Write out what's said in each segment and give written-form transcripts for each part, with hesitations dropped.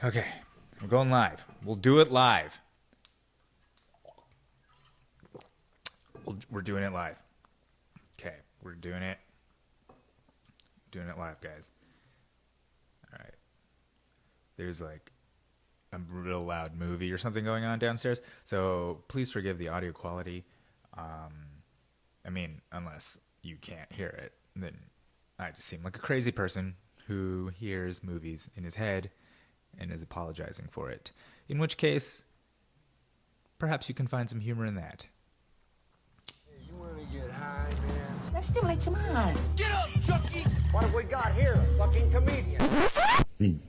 Okay, we're going live. We'll do it live. We're doing it live. Okay, we're doing it. Doing it live, guys. All right. There's like a real loud movie or something going on downstairs, so please forgive the audio quality. I mean, unless you can't hear it, then I just seem like a crazy person who hears movies in his head and is apologizing for it. In which case, perhaps you can find some humor in that. Hey, you want to get high, man? That stimulates your mind. Get up, Chucky! What have we got here? A fucking comedian.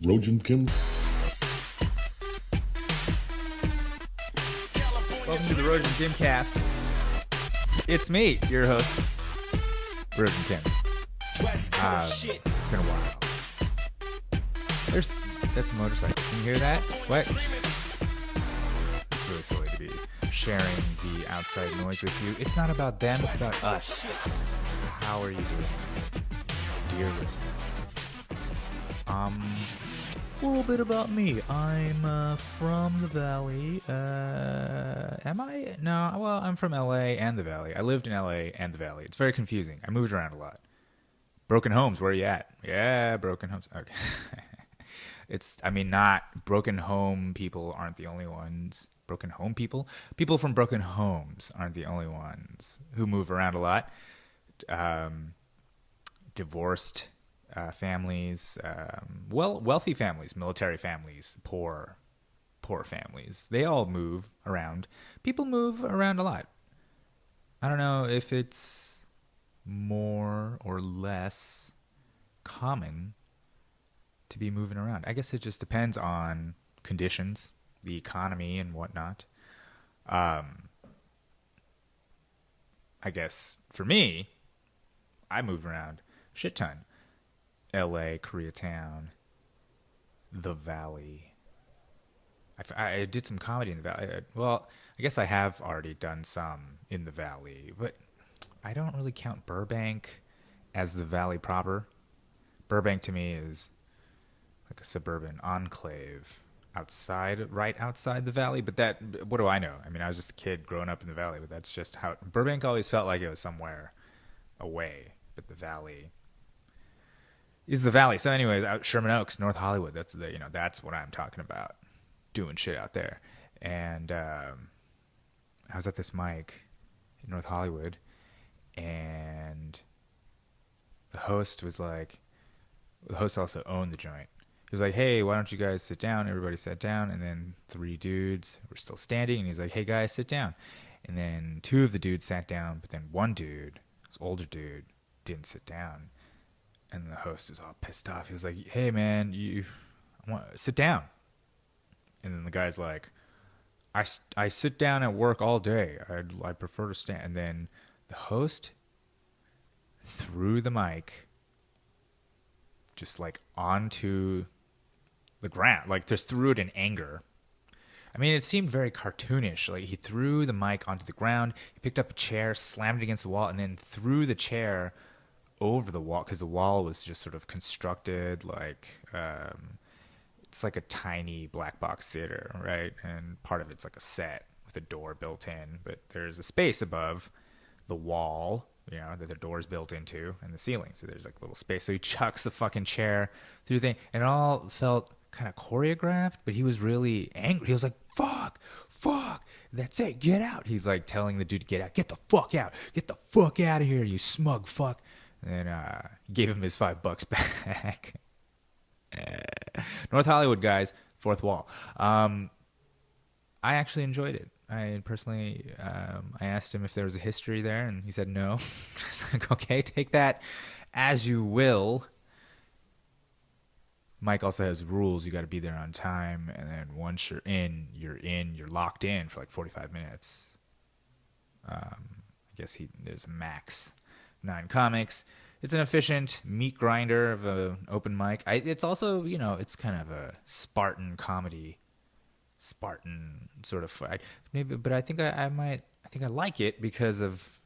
Rogin, Kim. Welcome to the Rogin Kimcast. It's me, your host, Rogin Kim. It's been a while. That's a motorcycle. Can you hear that? What? It's really silly to be sharing the outside noise with you. It's not about them, it's about us. How are you doing, dear listener? A little bit about me. I'm from the Valley. Am I? No, well, I'm from LA and the Valley. I lived in LA and the Valley. It's very confusing. I moved around a lot. Broken homes, where are you at? Yeah, broken homes. Okay. Not broken home people aren't the only ones. Broken home people? People from broken homes aren't the only ones who move around a lot. Divorced families, wealthy families, military families, poor families. They all move around. People move around a lot. I don't know if it's more or less common to be moving around. I guess it just depends on conditions, the economy and whatnot. I guess for me, I moved around a shit ton. LA, Koreatown, the Valley. I did some comedy in the Valley. I guess I have already done some in the Valley, but I don't really count Burbank as the Valley proper. Burbank to me is like a suburban enclave right outside the Valley. But what do I know? I mean, I was just a kid growing up in the Valley, but that's just how Burbank always felt like it was somewhere away. But the Valley is the Valley. So anyways, out Sherman Oaks, North Hollywood, that's what I'm talking about, doing shit out there. And I was at this mic in North Hollywood, and the host also owned the joint. He was like, hey, why don't you guys sit down? Everybody sat down, and then 3 dudes were still standing, and he was like, hey guys, sit down. And then 2 of the dudes sat down, but then 1 dude, this older dude, didn't sit down. And the host was all pissed off. He was like, hey man, sit down. And then the guy's like, I sit down at work all day. I prefer to stand. And then the host threw the mic just like onto the ground, like just threw it in anger. I mean, it seemed very cartoonish. Like he threw the mic onto the ground, he picked up a chair, slammed it against the wall, and then threw the chair over the wall, because the wall was just sort of constructed like it's like a tiny black box theater, right? And part of it's like a set with a door built in, but there's a space above the wall, that the door's built into, and the ceiling. So there's like a little space. So he chucks the fucking chair through the thing, and it all felt kind of choreographed, but he was really angry. He was like, fuck, that's it, get out. He's like telling the dude to get out. Get the fuck out of here, you smug fuck. And then gave him his $5 back. North Hollywood, guys, fourth wall. I actually enjoyed it. I personally, I asked him if there was a history there, and he said no. I was like, okay, take that as you will. Mike also has rules. You got to be there on time, and then once you're in, you're locked in for like 45 minutes. I guess there's a max 9 comics. It's an efficient meat grinder of an open mic. It's also, it's kind of a Spartan comedy, Spartan sort of fight. Maybe, but I think I like it because of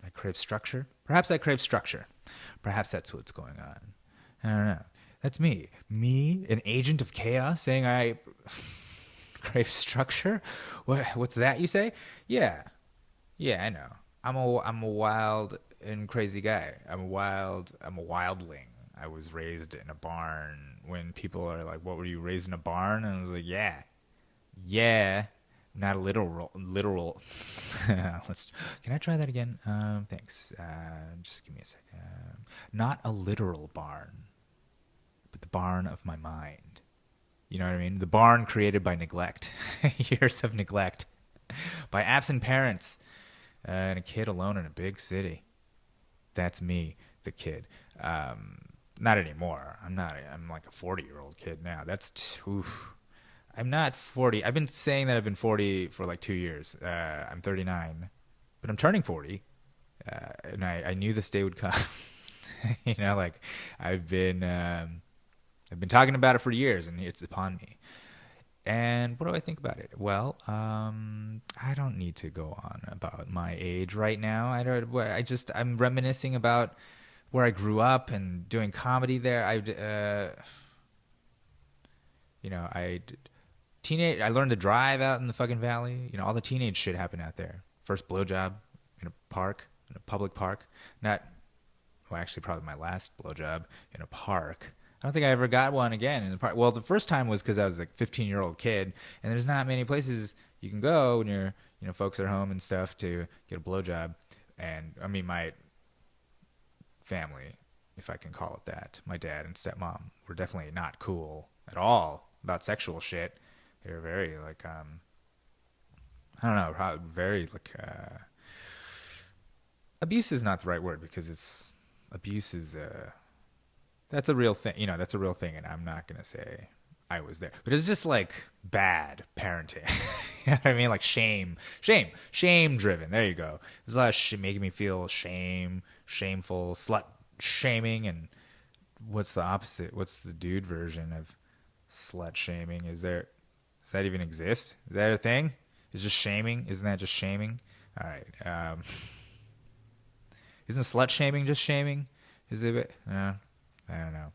I crave structure. Perhaps I crave structure. Perhaps that's what's going on. I don't know. That's me. Me, an agent of chaos, saying I crave structure. What's that you say? Yeah, yeah, I know. I'm a wild and crazy guy. I'm a wildling. I was raised in a barn. When people are like, "What were you raised in a barn?" And I was like, "Yeah, yeah." Not a literal. Can I try that again? Thanks. Just give me a second. Not a literal barn, but the barn of my mind. You know what I mean? The barn created by neglect, years of neglect, by absent parents, and a kid alone in a big city. That's me, the kid. Not anymore. I'm not. I'm like a 40-year-old kid now. Oof. I'm not 40. I've been saying that I've been 40 for like 2 years. I'm 39, but I'm turning 40, and I knew this day would come. You know, like I've been talking about it for years, and it's upon me. And what do I think about it? Well, I don't need to go on about my age right now. I'm reminiscing about where I grew up and doing comedy there. I learned to drive out in the fucking valley. You know, all the teenage shit happened out there. First blowjob in a public park. Actually, probably my last blowjob in a park. I don't think I ever got one again in the park. Well, the first time was because I was like a 15-year-old kid, and there's not many places you can go when folks are home and stuff to get a blowjob. And I mean, my family, if I can call it that, my dad and stepmom were definitely not cool at all about sexual shit. They were very like, I don't know, very like, abuse is not the right word because abuse is, that's a real thing. You know, that's a real thing, and I'm not going to say I was there. But it's just like bad parenting. You know what I mean? Like shame driven. There you go. There's a lot of making me feel shameful, slut shaming, and what's the opposite? What's the dude version of slut shaming? Does that even exist? Is that a thing? Is just shaming? Isn't that just shaming? All right. Isn't slut shaming just shaming? Is it? No, I don't know.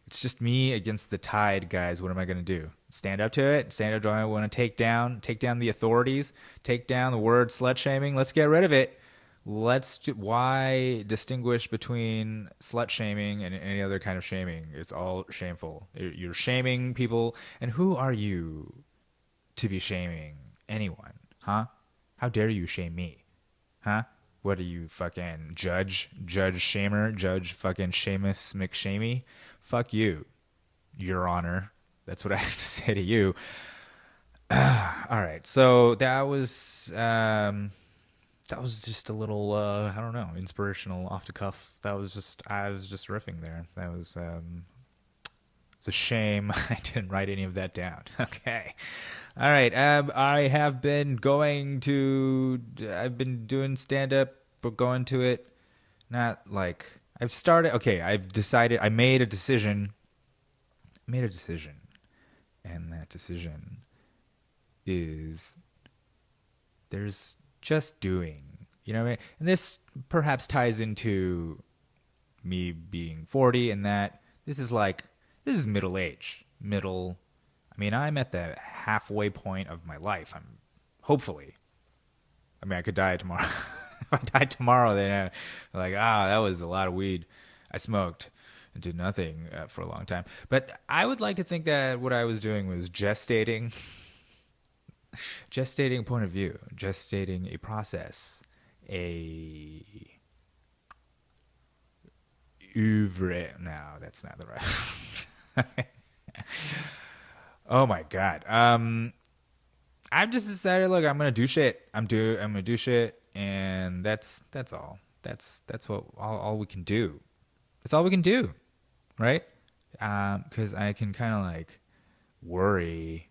It's just me against the tide, guys. What am I going to do? Stand up to it? Do I want to take down the authorities? Take down the word slut shaming? Let's get rid of it. Why distinguish between slut shaming and any other kind of shaming? It's all shameful. You're shaming people. And who are you to be shaming anyone? Huh? How dare you shame me? Huh? What are you, fucking judge shamer, judge fucking Seamus McShamey? Fuck you, Your Honor. That's what I have to say to you. All right, so that was just a little I don't know, inspirational, off the cuff. I was just riffing there. That was it's a shame I didn't write any of that down. Okay. All right. I've been doing stand-up, but going to it, not like I've started. Okay, I've decided. I made a decision. And that decision is there's just doing. You know what I mean? And this perhaps ties into me being 40, and that this is middle age. I mean, I'm at the halfway point of my life. Hopefully. I mean, I could die tomorrow. If I died tomorrow, then that was a lot of weed I smoked and did nothing for a long time. But I would like to think that what I was doing was gestating a point of view, gestating a process, a oeuvre. No, that's not the right. Oh my God. I've just decided, look, I'm gonna do shit. I'm gonna do shit, and that's all. That's what all we can do. That's all we can do, right? Because I can kind of like worry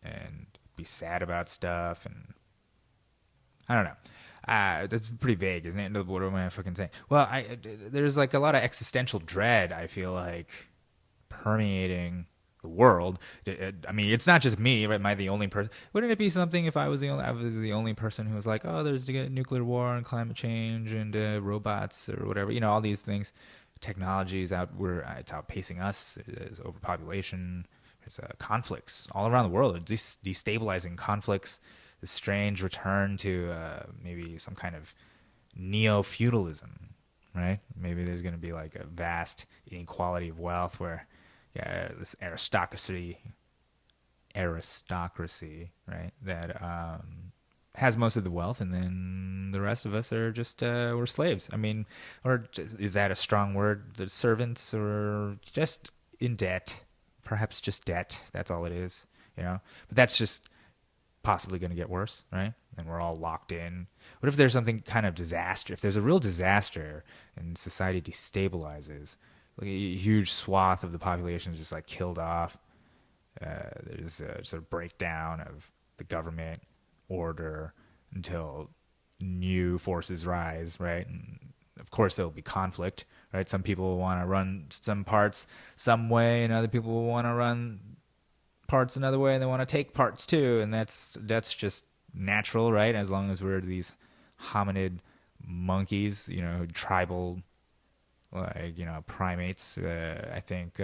and be sad about stuff, and I don't know. That's pretty vague, isn't it? What am I fucking saying? Well, there's like a lot of existential dread, I feel like, permeating the world. I mean, it's not just me, right? Am I the only person? Wouldn't it be something if I was the only person who was like, oh, there's nuclear war and climate change and robots or whatever, all these things. Technology is it's outpacing us. There's overpopulation. There's conflicts all around the world. Destabilizing conflicts. The strange return to maybe some kind of neo-feudalism, right? Maybe there's going to be like a vast inequality of wealth where, this aristocracy, right? That has most of the wealth, and then the rest of us are just we're slaves. I mean, or is that a strong word? The servants, or just in debt? Perhaps just debt. That's all it is, But that's just possibly going to get worse, right? And we're all locked in. What if there's something kind of disaster? If there's a real disaster and society destabilizes, like a huge swath of the population is just like killed off. There's a sort of breakdown of the government order until new forces rise, right? And of course there'll be conflict, right? Some people will want to run some parts some way, and other people will want to run parts another way, and they want to take parts too, and that's just natural, right? As long as we're these hominid monkeys, tribal, like, primates, I think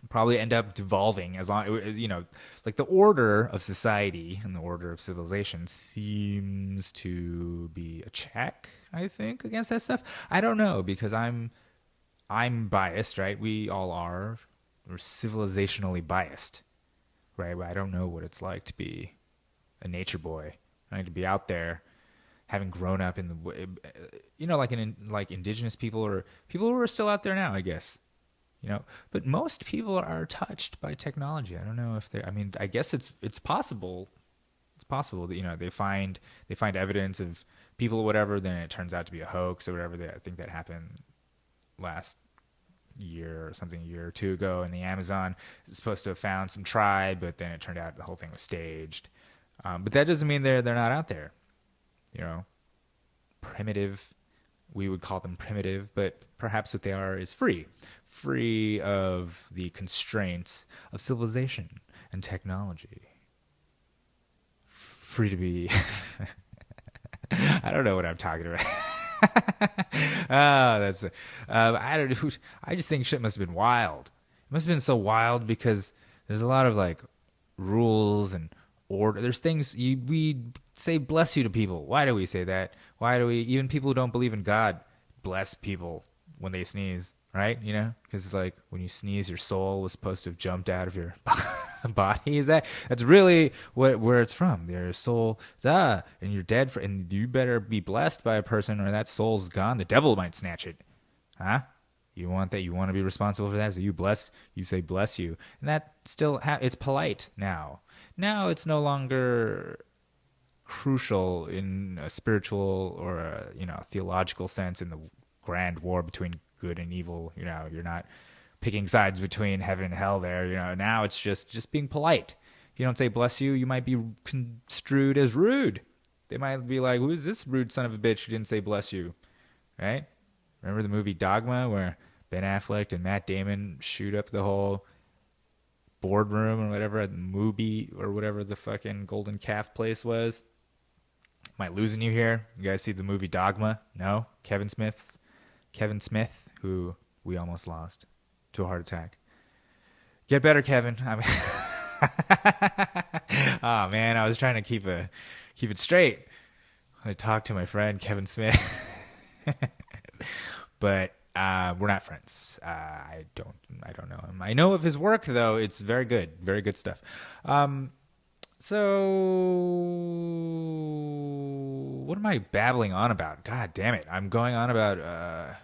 probably end up devolving as long, like the order of society and the order of civilization seems to be a check, I think, against that stuff. I don't know, because I'm biased, right? We all are. We're civilizationally biased, right? But I don't know what it's like to be a nature boy, right? To be out there, having grown up in the, like indigenous people or people who are still out there now, I guess, But most people are touched by technology. I don't know if they. I mean, I guess it's possible. It's possible that they find evidence of people or whatever, then it turns out to be a hoax or whatever. I think that happened last year or something, a year or two ago in the Amazon. It's supposed to have found some tribe, but then it turned out the whole thing was staged. But that doesn't mean they're not out there. Primitive. We would call them primitive, but perhaps what they are is free of the constraints of civilization and technology. Free to be. I don't know what I'm talking about. That's. I don't know. I just think shit must have been wild. It must have been so wild because there's a lot of like rules and order. There's things we say bless you to people. Why do we say that? Why do we, even people who don't believe in God, bless people when they sneeze, right? Because it's like when you sneeze, your soul was supposed to have jumped out of your body. That's really where it's from. Your soul, and you're dead and you better be blessed by a person or that soul's gone. The devil might snatch it, huh? You want that? You want to be responsible for that? So you say bless you, and that still it's polite now. Now it's no longer crucial in a spiritual or a theological sense in the grand war between good and evil. You're not picking sides between heaven and hell there. Now it's just being polite. If you don't say bless you, you might be construed as rude. They might be like, who is this rude son of a bitch who didn't say bless you, right? Remember the movie Dogma where Ben Affleck and Matt Damon shoot up the whole boardroom or whatever at the movie or whatever the fucking Golden Calf place was? Am I losing you here? You guys see the movie Dogma? No? Kevin Smith, who we almost lost to a heart attack. Get better, Kevin. I mean, oh man, I was trying to keep it straight. I talked to my friend Kevin Smith, but we're not friends. I don't know him. I know of his work though. It's very good stuff. So what am I babbling on about? God damn it. I'm going on about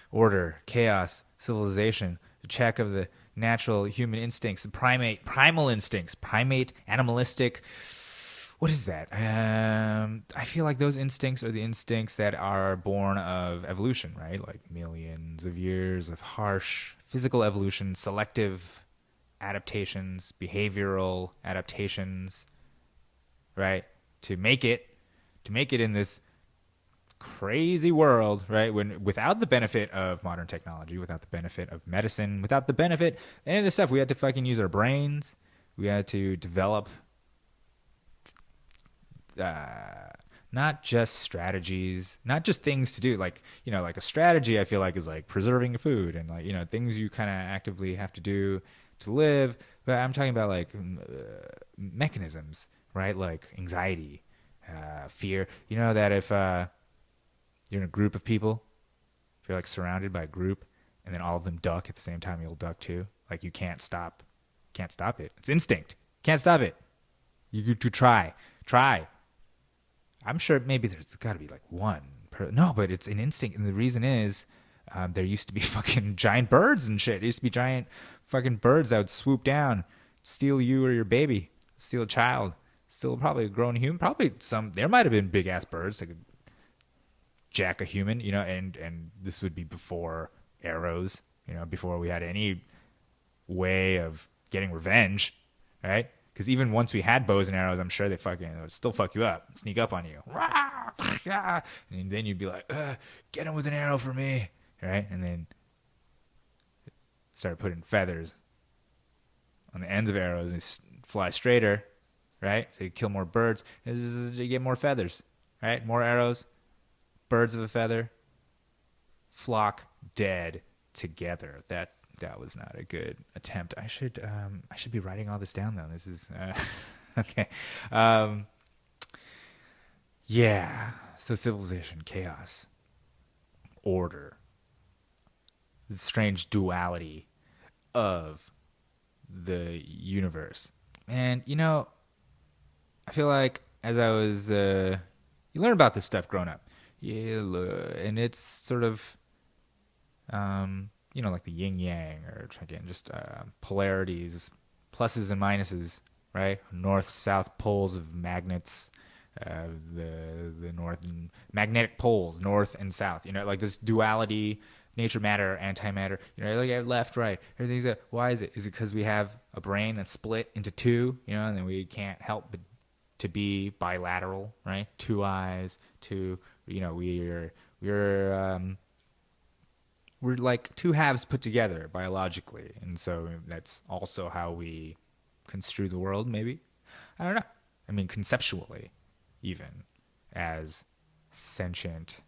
order, chaos, civilization, the check of the natural human instincts, primal instincts, animalistic. What is that? I feel like those instincts are the instincts that are born of evolution, right? Like millions of years of harsh physical evolution, selective adaptations, behavioral adaptations, right? To make it in this crazy world, right? Without the benefit of modern technology, without the benefit of medicine, without the benefit any of this stuff, we had to fucking use our brains. We had to develop not just strategies, not just things to do. Like, like a strategy I feel like is like preserving food and like, things you kind of actively have to do to live. But I'm talking about like mechanisms, right? Like anxiety, fear. You know that if you're in a group of people, if you're like surrounded by a group and then all of them duck at the same time, you'll duck too. Like you can't stop it. It's instinct. Can't stop it. You try. I'm sure maybe there's got to be like one. No, but it's an instinct. And the reason is there used to be fucking giant birds and shit. There used to be giant fucking birds that would swoop down, steal you or your baby, steal a child, steal probably a grown human. Probably there might have been big ass birds that could jack a human, and this would be before arrows, before we had any way of getting revenge, right? Because even once we had bows and arrows, I'm sure they would still fuck you up, sneak up on you. And then you'd be like, get him with an arrow for me, right? And then start putting feathers on the ends of arrows and fly straighter, right? So you kill more birds, you get more feathers, right? More arrows, birds of a feather, flock dead together. That was not a good attempt. I should be writing all this down though. This is okay. Yeah. So civilization, chaos, order, the strange duality of the universe. And I feel like as I was you learn about this stuff growing up. Yeah, and it's sort of like the yin yang, or again, just polarities, pluses and minuses, right? North south poles of magnets, the north and magnetic poles, north and south. Like this duality, nature, matter, antimatter. Like left, right. Everything's why is it? Is it because we have a brain that's split into two? And then we can't help but to be bilateral, right? Two eyes, two. We're like two halves put together biologically, and so that's also how we construe the world, maybe. I don't know. I mean, conceptually, even as sentient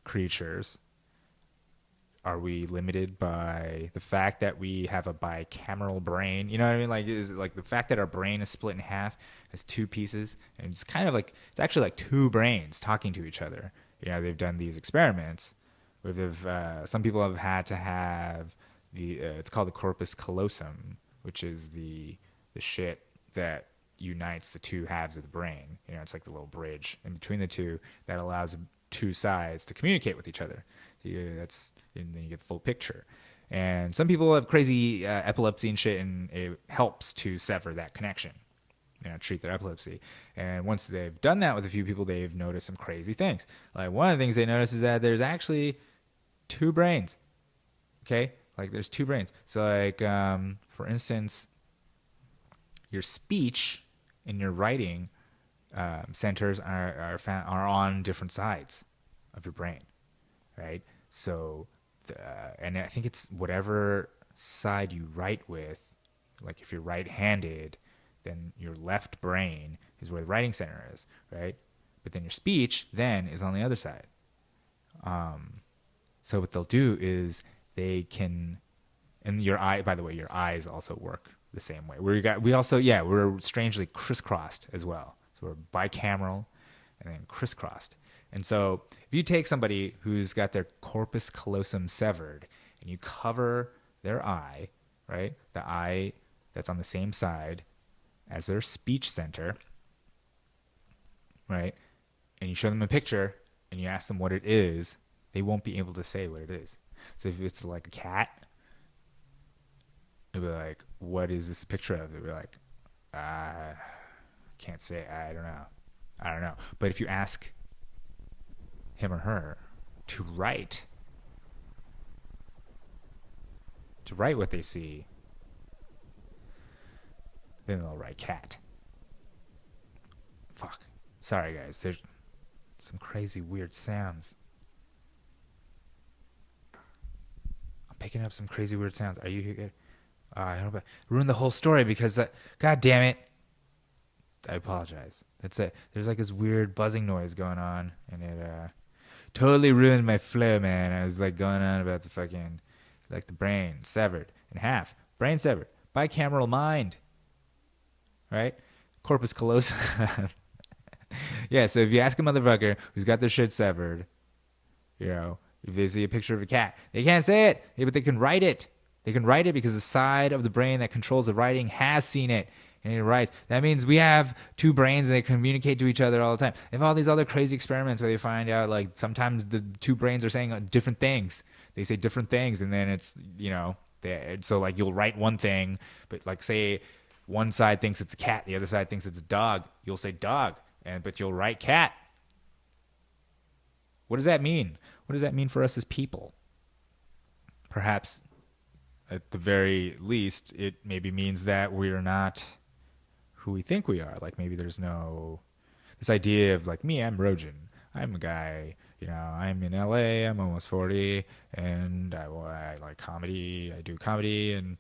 creatures, are we limited by the fact that we have a bicameral brain? You know what I mean? Like, is it like the fact that our brain is split in half, has two pieces, and it's kind of like it's actually like two brains talking to each other. They've done these experiments. Some people have had to have it's called the corpus callosum, which is the shit that unites the two halves of the brain. It's like the little bridge in between the two that allows two sides to communicate with each other. And then you get the full picture. And some people have crazy epilepsy and shit, and it helps to sever that connection. Treat their epilepsy. And once they've done that with a few people, they've noticed some crazy things. Like one of the things they notice is that there's actually two brains. Okay? Like there's two brains. So like, for instance, your speech and your writing centers are on different sides of your brain, right? So, and I think it's whatever side you write with. Like if you're right-handed, then your left brain is where the writing center is, right? But then your speech then is on the other side. So what they'll do is they can, and your eye, by the way, your eyes also work the same way. We're strangely crisscrossed as well. So we're bicameral and then crisscrossed. And so if you take somebody who's got their corpus callosum severed and you cover their eye, right? The eye that's on the same side as their speech center, right? And you show them a picture and you ask them what it is, they won't be able to say what it is. So if it's like a cat, they'll be like, what is this a picture of? They'll be like, can't say, I don't know. But if you ask him or her to write what they see, then they'll write cat. Fuck. Sorry, guys. There's some crazy weird sounds. I'm picking up some crazy weird sounds. Are you here? I don't know. Ruin the whole story because, God damn it. I apologize. That's it. There's like this weird buzzing noise going on, and it totally ruined my flow, man. I was like going on about the fucking, like the brain severed in half, brain severed, bicameral mind, right? Corpus callosum. Yeah, so if you ask a motherfucker who's got their shit severed, you know, if they see a picture of a cat, they can't say it, but they can write it. They can write it because the side of the brain that controls the writing has seen it, and it writes. That means we have two brains and they communicate to each other all the time. They have all these other crazy experiments where they find out, like, sometimes the two brains are saying different things. They say different things, and then it's, you know, so like you'll write one thing, but like say one side thinks it's a cat, the other side thinks it's a dog. You'll say dog, but you'll write cat. What does that mean? What does that mean for us as people? Perhaps, at the very least, it maybe means that we're not who we think we are. Like maybe there's no, this idea of like me, I'm Rogin. I'm a guy, you know, I'm in LA, I'm almost 40, and I like comedy, I do comedy, and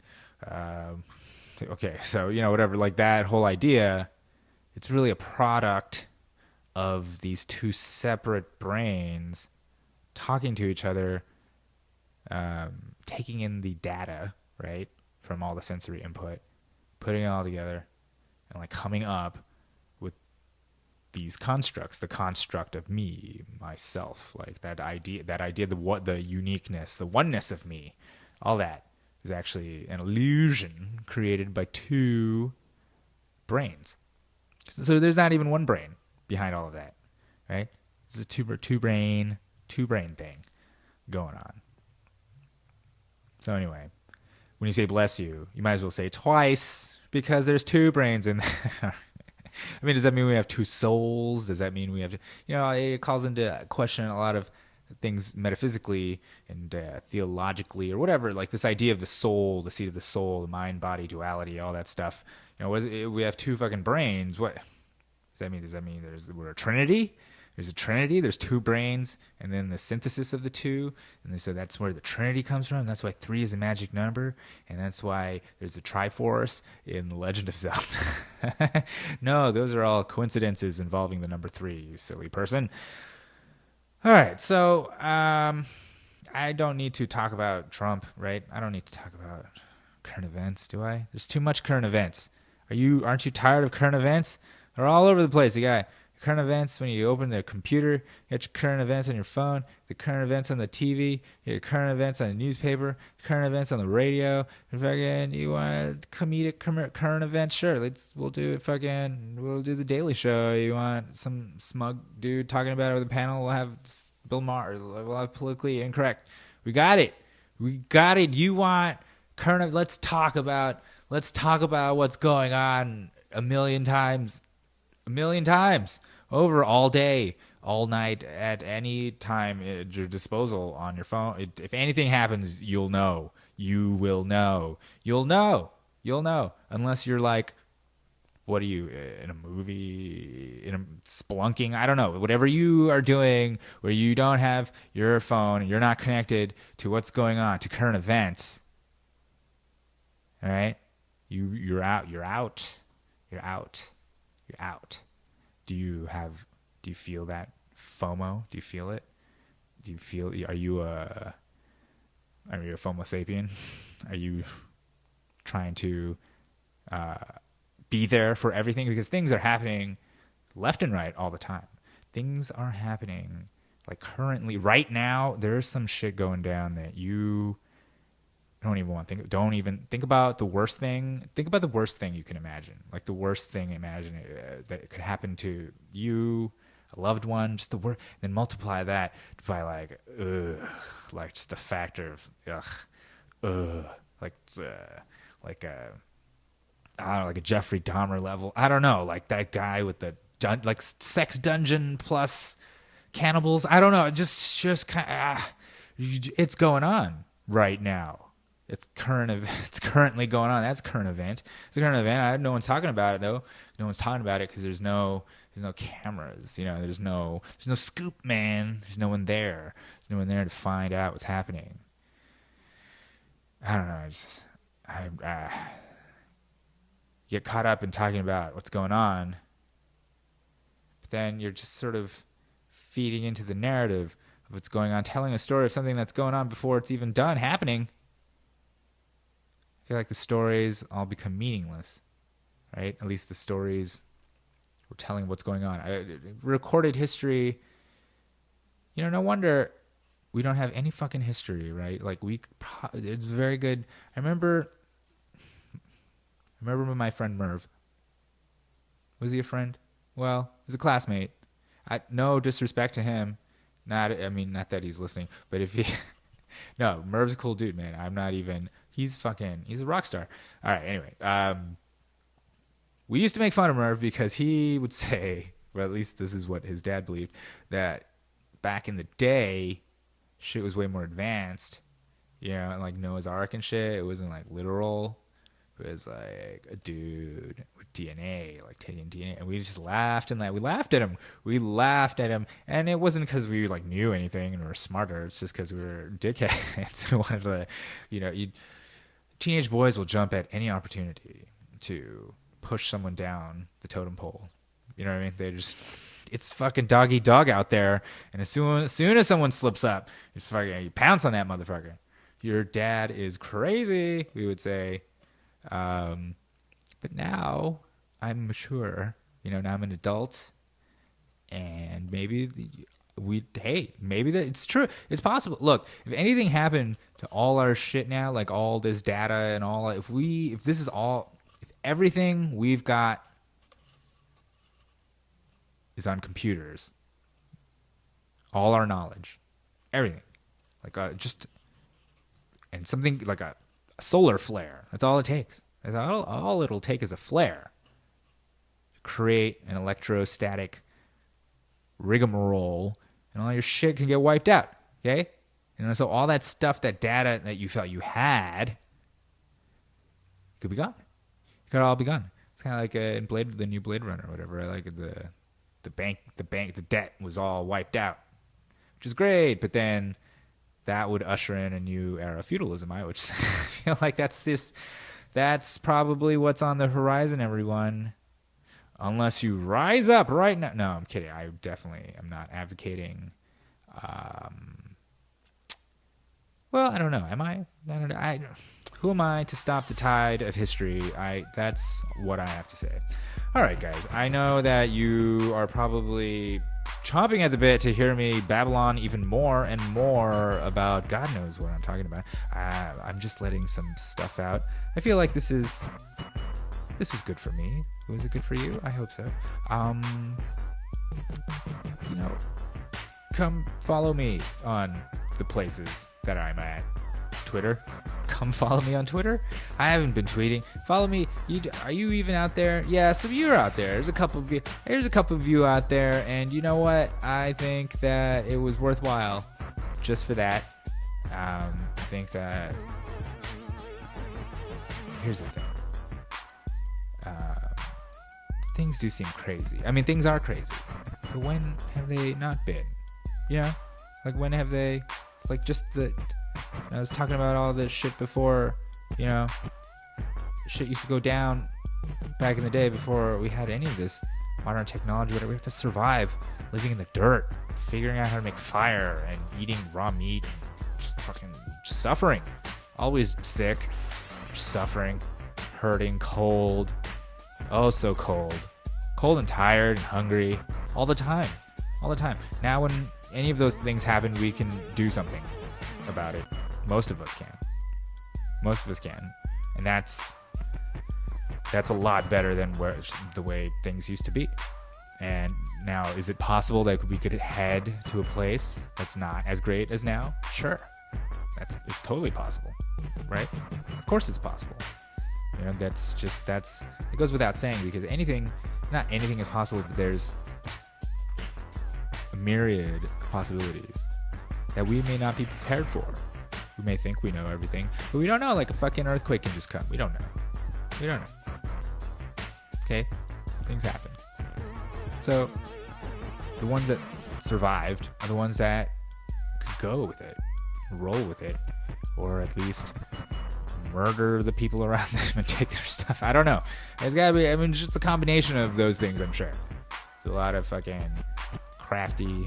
okay, so, you know, whatever, like that whole idea, it's really a product of these two separate brains talking to each other, taking in the data, right, from all the sensory input, putting it all together, and like coming up with these constructs, the construct of me, myself, like that idea, the uniqueness, the oneness of me, all that is actually an illusion created by two brains. So there's not even one brain behind all of that, right? It's a two brain thing going on. So anyway, when you say bless you, you might as well say it twice because there's two brains in there. I mean, does that mean we have two souls? Does that mean we have to, you know, it calls into question a lot of things metaphysically and theologically or whatever, like this idea of the soul, the seat of the soul, the mind-body duality, all that stuff. You know, we have two fucking brains. What does that mean? Does that mean we're a trinity? There's a trinity, there's two brains, and then the synthesis of the two, and so that's where the trinity comes from. That's why 3 is a magic number, and that's why there's the Triforce in The Legend of Zelda. No, those are all coincidences involving the number 3, you silly person. All right, so I don't need to talk about Trump, right? I don't need to talk about current events, do I? There's too much current events. Aren't you tired of current events? They're all over the place. You got current events when you open the computer, you got your current events on your phone, the current events on the TV, your current events on the newspaper, current events on the radio. And fucking, you want comedic current events? Sure, we'll do it. We'll do the Daily Show. You want some smug dude talking about it with a panel? We'll have Bill Maher. We'll have politically incorrect. We got it. You want current? Let's talk about what's going on a million times over, all day, all night, at any time at your disposal on your phone. If anything happens, you'll know. You will know. You'll know. Unless you're like, what are you, in a movie, in a spelunking? I don't know. Whatever you are doing where you don't have your phone and you're not connected to what's going on, to current events. All right? You're out. Do you feel that FOMO? Do you feel it? Are you a FOMO sapien? Are you trying to be there for everything? Because things are happening left and right all the time. Things are happening like currently, right now. There's some shit going down that you don't even think about the worst thing. Think about the worst thing you can imagine. Like the worst thing, imagine that could happen to you, a loved one, just the worst. Then multiply that by like just a factor of like I don't know, like a Jeffrey Dahmer level. I don't know, like that guy with the like sex dungeon plus cannibals. I don't know, just kind of, it's going on right now. It's currently going on. That's a current event. It's a current event. No one's talking about it though. No one's talking about it because there's no cameras. You know, there's no scoop man. There's no one there. There's no one there to find out what's happening. I don't know. I get caught up in talking about what's going on, then you're just sort of feeding into the narrative of what's going on, telling a story of something that's going on before it's even done happening. I feel like the stories all become meaningless, right? At least the stories we're telling what's going on. Recorded history, no wonder we don't have any fucking history, right? Like it's very good. I remember when my friend Merv, was he a friend? Well, he was a classmate. No disrespect to him. Not that he's listening, but if he, no, Merv's a cool dude, man. He's a rock star. All right, anyway. We used to make fun of Merv because he would say, well, at least this is what his dad believed, that back in the day, shit was way more advanced. Like Noah's Ark and shit. It wasn't like literal. It was like a dude with DNA, like taking DNA, and we just laughed and we laughed at him. We laughed at him, and it wasn't because we like knew anything and were smarter. It's just because we were dickheads who wanted to, teenage boys will jump at any opportunity to push someone down the totem pole. You know what I mean? It's fucking dog eat dog out there, and as soon as someone slips up, you pounce on that motherfucker. Your dad is crazy, we would say. But now I'm mature, now I'm an adult, and maybe it's true. It's possible. Look, if anything happened to all our shit now, like all this data and all, if everything we've got is on computers, all our knowledge, everything, like and something like a solar flare. That's all it takes. All it'll take is a flare to create an electrostatic rigmarole, and all your shit can get wiped out. Okay, so all that stuff, that data that you felt you had, could be gone. It could all be gone. It's kind of like in the new Blade Runner or whatever. Like the debt was all wiped out, which is great. But then that would usher in a new era of feudalism. I would feel like that's probably what's on the horizon, everyone. Unless you rise up right now. No, I'm kidding. I definitely am not advocating. Well, I don't know. Am I? I don't know. Who am I to stop the tide of history? That's what I have to say. All right, guys. I know that you are probably chomping at the bit to hear me babble on even more and more about God knows what I'm talking about. I'm just letting some stuff out. I feel like this was good for me. Was it good for you? I hope so. Come follow me on the places that I'm at. Twitter. Come follow me on Twitter. I haven't been tweeting. Follow me. Are you even out there? Yeah, some of you are out there. There's a couple of you out there, and you know what? I think that it was worthwhile just for that. I think that here's the thing. Things do seem crazy. I mean, things are crazy. But when have they not been? Like when have they? Like just the. I was talking about all this shit before, shit used to go down back in the day before we had any of this modern technology, whatever. We have to survive living in the dirt, figuring out how to make fire and eating raw meat, and just fucking suffering. Always sick, suffering, hurting, cold. Oh, so cold. Cold and tired and hungry all the time. All the time. Now when any of those things happen, we can do something about it. Most of us can. And that's a lot better than the way things used to be. And now, is it possible that we could head to a place that's not as great as now? Sure. It's totally possible, right? Of course it's possible. It goes without saying, because not anything is possible, but there's a myriad of possibilities that we may not be prepared for. We may think we know everything, but we don't know. Like a fucking earthquake can just come. We don't know. Okay? Things happen. So, the ones that survived are the ones that could go with it, roll with it, or at least murder the people around them and take their stuff. I don't know. It's gotta be, it's just a combination of those things, I'm sure. There's a lot of fucking crafty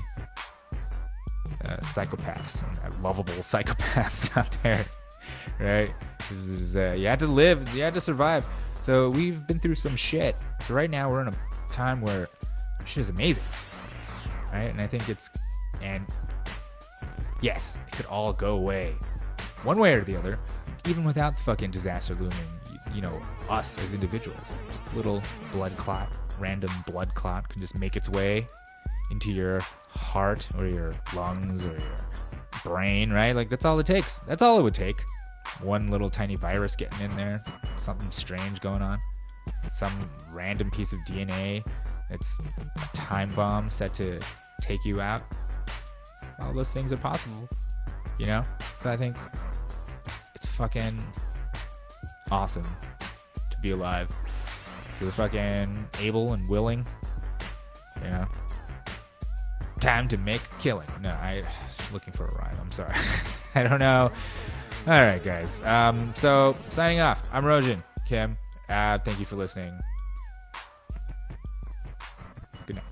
psychopaths, and lovable psychopaths out there, right? You had to live, you had to survive. So we've been through some shit. So right now we're in a time where shit is amazing, right? And I think and yes, it could all go away, one way or the other, even without the fucking disaster looming. You know, us as individuals, just a little blood clot, random blood clot can just make its way into your heart or your lungs or your brain, right? Like, that's all it takes. That's all it would take. One little tiny virus getting in there, something strange going on, some random piece of DNA that's a time bomb set to take you out. All those things are possible, you know? So I think it's fucking awesome to be alive. If you're fucking able and willing, you know, time to make a killing. No, I was looking for a rhyme. I'm sorry. I don't know. All right, guys. So signing off. I'm Rogin. Kim. Thank you for listening. Good night.